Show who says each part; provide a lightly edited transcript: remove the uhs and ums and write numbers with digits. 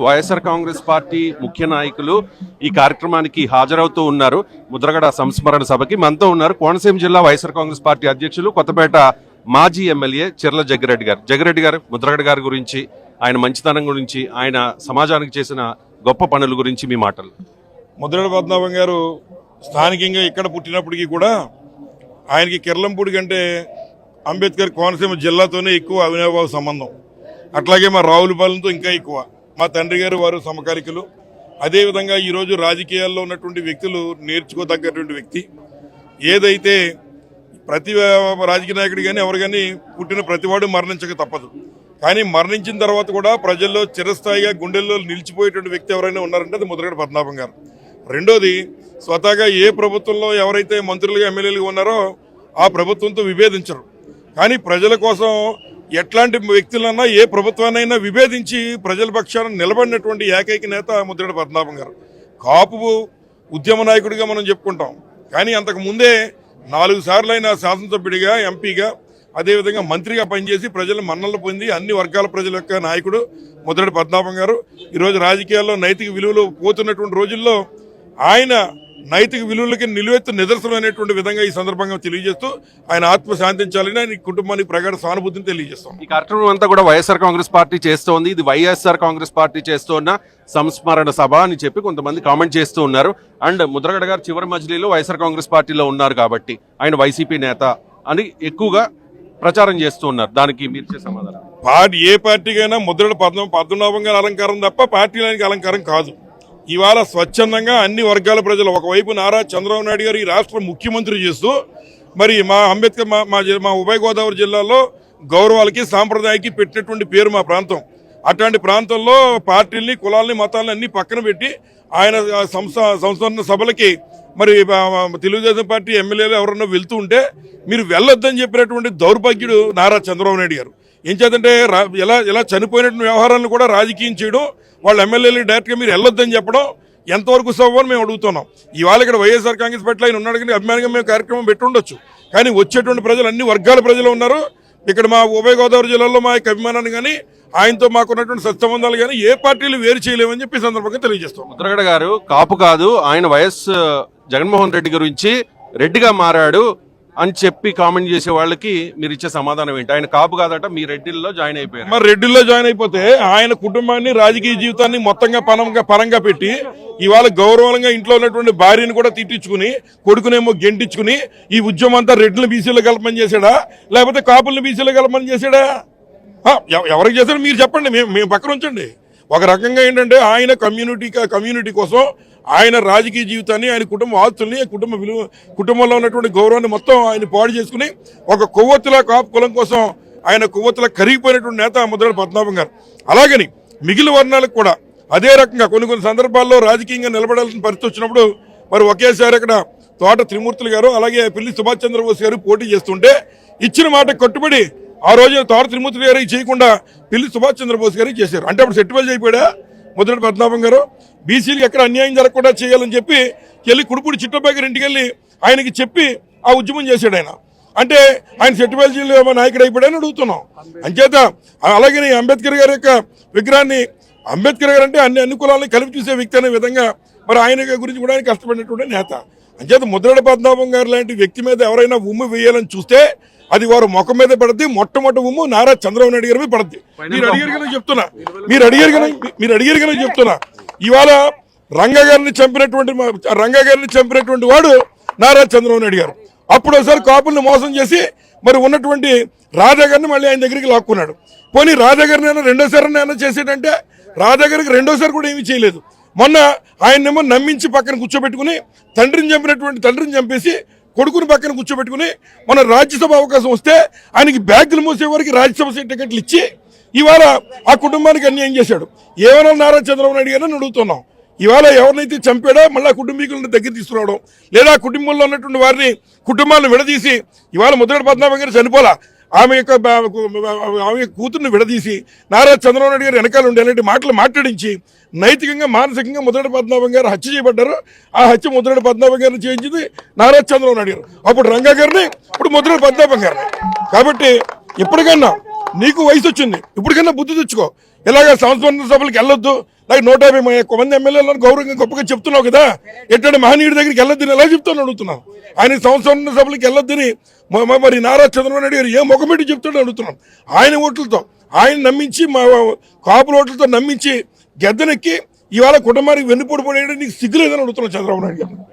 Speaker 1: YSR Congress party ముఖ్య నాయకులు ఈ కార్యక్రమానికి హాజరవుతూ ఉన్నారు. ముద్రగడ సంస్మరణ సభకి మనతో ఉన్నారు కోనసీమ జిల్లా వైఎస్ఆర్ కాంగ్రెస్ పార్టీ అధ్యక్షులు, కొత్తపేట మాజీ ఎమ్మెల్యే చెర్ల జగ్గిరెడ్డి గారు. జగ్గిరెడ్డి గారు, ముద్రగడ గారి గురించి, ఆయన మంచితనం గురించి, ఆయన సమాజానికి చేసిన గొప్ప పనుల గురించి మీ మాటలు.
Speaker 2: ముద్రగడ పద్మనాభం గారు స్థానికంగా ఇక్కడ పుట్టినప్పటికీ కూడా ఆయనకి కిర్లంపూడి కంటే అంబేద్కర్ కోనసీమ జిల్లాతోనే ఎక్కువ అవినాభావ సంబంధం. అట్లాగే మా రావులపాలెంతో ఇంకా ఎక్కువ. మా తండ్రి గారు వారు సమకాలికులు. అదేవిధంగా ఈరోజు రాజకీయాల్లో ఉన్నటువంటి వ్యక్తులు నేర్చుకోదగ్గటువంటి వ్యక్తి. ఏదైతే ప్రతి రాజకీయ నాయకుడు కానీ ఎవరు కానీ పుట్టిన ప్రతివాడు మరణించక తప్పదు. కానీ మరణించిన తర్వాత కూడా ప్రజల్లో చిరస్థాయిగా గుండెల్లో నిలిచిపోయేటువంటి వ్యక్తి ఎవరైనా ఉన్నారంటే అది ముద్రగడ పద్మనాభం గారు. రెండోది, స్వతహాగా ఏ ప్రభుత్వంలో ఎవరైతే మంత్రులుగా ఎమ్మెల్యేలుగా ఉన్నారో ఆ ప్రభుత్వంతో విభేదించరు. కానీ ప్రజల కోసం ఎట్లాంటి వ్యక్తులన్నా ఏ ప్రభుత్వాన్నైనా విభేదించి ప్రజల పక్షాన నిలబడినటువంటి ఏకైక నేత ముద్రగడ పద్మనాభం గారు. కాపు ఉద్యమ నాయకుడిగా మనం చెప్పుకుంటాం. కానీ అంతకు ముందే 4 సార్లైన శాసనసభ్యుడిగా, ఎంపీగా, అదేవిధంగా మంత్రిగా పనిచేసి ప్రజల మన్నలు పొంది అన్ని వర్గాల ప్రజల యొక్క నాయకుడు ముద్రగడ పద్మనాభం గారు. ఈరోజు రాజకీయాల్లో నైతిక విలువలు పోతున్నటువంటి రోజుల్లో ఆయన నైతిక విలువలకి నిలువెత్తు నిదర్శనం అనేటువంటి విధంగా ఈ సందర్భంగా తెలియజేస్తూ ఆయన ఆత్మ శాంతించాలని ఆయన కుటుంబానికి ప్రగాఢ సానుభూతిని తెలియజేస్తాం.
Speaker 1: ఈ కార్యక్రమం అంతా కూడా వైఎస్ఆర్ కాంగ్రెస్ పార్టీ చేస్తోంది. ఇది వైఎస్ఆర్ కాంగ్రెస్ పార్టీ చేస్తున్న సంస్మరణ సభ అని చెప్పి కొంతమంది కామెంట్ చేస్తూ ఉన్నారు. అండ్ ముద్రగడ గారు చివరి మజిలీలో వైఎస్ఆర్ కాంగ్రెస్ పార్టీలో ఉన్నారు కాబట్టి ఆయన వైసీపీ నేత అని ఎక్కువగా ప్రచారం చేస్తూ ఉన్నారు. దానికి మీరు చేసే సమాధానం?
Speaker 2: ఏ పార్టీకైనా ముద్రగడ పద్మనాభం గారి అలంకారం తప్ప పార్టీలకి అలంకారం కాదు. ఇవాళ స్వచ్ఛందంగా అన్ని వర్గాల ప్రజలు, ఒకవైపు నారా చంద్రబాబు నాయుడు గారు ఈ రాష్ట్ర ముఖ్యమంత్రి చేస్తూ, మరి మా అంబేద్కర్ మా ఉభయ గోదావరి జిల్లాలో గౌరవాలకి సాంప్రదాయానికి పెట్టినటువంటి పేరు మా ప్రాంతం. అట్లాంటి ప్రాంతంలో పార్టీల్ని, కులాలని, మతాలని అన్ని పక్కన పెట్టి ఆయన సంస్మరణ సభలకి మరి తెలుగుదేశం పార్టీ ఎమ్మెల్యేలు ఎవరన్నా వెళ్తూ ఉంటే మీరు వెళ్ళొద్దని చెప్పినటువంటి దౌర్భాగ్యుడు నారా చంద్రబాబు నాయుడు గారు. ఏం చేద్దంటే ఇలా చనిపోయినటువంటి వ్యవహారాలను కూడా రాజకీయం చేయడం, వాళ్ళ ఎమ్మెల్యేలు డైరెక్ట్గా మీరు వెళ్ళొద్దని చెప్పడం ఎంతవరకు సవ్వని మేము అడుగుతున్నాం. ఇవాళ ఇక్కడ వైఎస్ఆర్ కాంగ్రెస్ పార్టీలో ఆయన ఉన్నాడు కానీ అభిమానంగా మేము కార్యక్రమం పెట్టి ఉండొచ్చు. కానీ వచ్చేటువంటి ప్రజలు అన్ని వర్గాల ప్రజలు ఉన్నారు. ఇక్కడ మా ఉభయ గోదావరి జిల్లాలో మా యొక్క అభిమానాన్ని కానీ ఆయనతో మాకున్నటువంటి సత్సంబంధాలు కానీ ఏ పార్టీలు వేరు చేయలేమని చెప్పి సందర్భంగా తెలియజేస్తాం.
Speaker 1: ముద్రగడ గారు కాపు కాదు, ఆయన వైఎస్ జగన్మోహన్ రెడ్డి గురించి రెడ్డిగా మారాడు అని చెప్పి కామెంట్ చేసే వాళ్ళకి మీరు ఇచ్చే సమాధానం ఏంటి? ఆయన కాపు కాదట, మీ రెడ్డిల్లో జాయిన్ అయిపోయారు.
Speaker 2: మరి రెడ్డిల్లో జాయిన్ అయిపోతే ఆయన కుటుంబాన్ని, రాజకీయ జీవితాన్ని మొత్తంగా పరంగా పెట్టి ఇవాళ గౌరవంగా ఇంట్లో ఉన్నటువంటి భార్యను కూడా తిట్టించుకుని, కొడుకునేమో గెంటించుకుని ఈ ఉద్యమం అంతా రెడ్డిని బీసీలో కలపమని చేశాడా లేకపోతే కాపుల్ని బీసీలో కలపమని చేశాడా? ఎవరికి చేశాడో మీరు చెప్పండి, మేము పక్కన ఉంచండి. ఒక రకంగా ఏంటంటే ఆయన కమ్యూనిటీ కోసం ఆయన రాజకీయ జీవితాన్ని, ఆయన కుటుంబ ఆస్తుల్ని, కుటుంబంలో ఉన్నటువంటి గౌరవాన్ని మొత్తం ఆయన పాడు చేసుకుని ఒక కొవ్వొత్తుల కాపు కులం కోసం ఆయన కొవ్వొత్తుల కరిగిపోయినటువంటి నేత ముద్రగడ పద్మనాభం గారు. అలాగని మిగిలిన వర్ణాలకు కూడా అదే రకంగా కొన్ని సందర్భాల్లో రాజకీయంగా నిలబడాల్సిన పరిస్థితి వచ్చినప్పుడు మరి ఒకేసారి అక్కడ తోట త్రిమూర్తులు గారు, అలాగే పిల్లి సుభాష్ చంద్రబోస్ గారు పోటీ చేస్తుంటే ఇచ్చిన మాట కట్టుబడి ఆ రోజు తోట త్రిమూర్తులు గారికి చేయకుండా పిల్లి సుభాష్ చంద్రబోస్ గారికి చేశారు. అంటే అప్పుడు సెట్టిపల్లి అయిపోయాడా ముద్రగడ పద్మనాభం గారు? బీసీలకు ఎక్కడ అన్యాయం జరగకుండా చేయాలని చెప్పి వెళ్ళి కుడుపూడి చిట్టబ్బాయి గారి ఇంటికి వెళ్ళి ఆయనకి చెప్పి ఆ ఉద్యమం చేశాడు ఆయన. అంటే ఆయన సెట్టిపల్లి జిల్లా నాయకుడు అయిపోయాడని అడుగుతున్నాం. అంచేత అలాగే అంబేద్కర్ గారి యొక్క విగ్రహాన్ని, అంబేద్కర్ గారు అంటే అన్ని కులాలని కలిపి చూసే వ్యక్తి అనే విధంగా మరి ఆయన గురించి కూడా ఆయన కష్టపడినటువంటి నేత. అంచేత ముద్రగడ పద్మనాభం గారు లాంటి వ్యక్తి మీద ఎవరైనా ఉమ్ము వేయాలని చూస్తే అది వారు ముఖం మీద పడుద్ది. మొట్టమొదటి ఉమ్ము నారా చంద్రబాబు నాయుడు గారి మీద పడుద్ది. మీరు అడిగారు కానీ చెప్తున్నా ఇవాళ రంగా గారిని చంపినటువంటి వాడు నారా చంద్రబాబు నాయుడు గారు. అప్పుడు ఒకసారి కాపుల్ని మోసం చేసి మరి ఉన్నటువంటి రాధా గారిని మళ్ళీ ఆయన దగ్గరికి లాక్కున్నాడు. పోనీ రాధా గారిని రెండోసారి చేసేటంటే రాధా గారికి రెండోసారి కూడా ఏమీ చేయలేదు. మొన్న ఆయన్నేమో నమ్మించి పక్కన కూర్చోబెట్టుకుని తండ్రిని చంపేసి కొడుకుని పక్కన కూర్చోబెట్టుకుని మన రాజ్యసభ అవకాశం వస్తే ఆయనకి బ్యాగులు మోసే వారికి రాజ్యసభ టికెట్లు ఇచ్చి ఇవాళ ఆ కుటుంబానికి అన్యాయం చేశాడు. ఏమైనా నారా చంద్రబాబు నాయుడు గారిని అడుగుతున్నాం. ఇవాళ ఎవరినైతే చంపాడో మళ్ళీ ఆ కుటుంబీకులను దగ్గర తీసుకురావడం, లేదా కుటుంబంలో ఉన్నటువంటి వారిని కుటుంబాలను విడదీసి, ఇవాళ ముద్రగడ పద్మనాభం గారు చనిపోలా, ఆమె కూతుర్ని విడదీసి నారా చంద్రబాబు నాయుడు గారు వెనకాల ఉండి అలాంటి మాటలు మాట్లాడించి నైతికంగా, మానసికంగా ముద్రగడ పద్మనాభం గారు హత్య చేయబడ్డారు. ఆ హత్య ముద్రగడ పద్మనాభం గారిని చేయించింది నారా చంద్రబాబు నాయుడు గారు. అప్పుడు రంగా గారిని, ఇప్పుడు ముద్రగడ పద్మనాభం గారిని. కాబట్టి ఇప్పటికన్నా నీకు వయసు వచ్చింది, ఇప్పటికన్నా బుద్ధి తెచ్చుకో. ఇలాగ సంస్మరణ సభలకు వెళ్ళొద్దు, నాకు 151 మంది ఎమ్మెల్యేలను గౌరవంగా గొప్పగా చెప్తున్నావు కదా, ఎట్టండి మహనీయుడి దగ్గరికి వెళ్ళొద్దని ఎలా చెప్తాను అడుగుతున్నాం. ఆయన సంవత్సరం సభలకు వెళ్ళొద్దని మరి నారా చంద్రబాబు నాయుడు గారు ఏ ముఖమెట్టి చెప్తాడో అడుగుతున్నాం. ఆయన ఓట్లతో ఆయన నమ్మించి మా కాపుల ఓట్లతో నమ్మించి గెద్దనెక్కి ఇవాళ కుటుంబానికి వెన్నుపోటు పడేయడం నీకు సిగ్గులేదని అడుగుతున్నాం చంద్రబాబు నాయుడు గారు.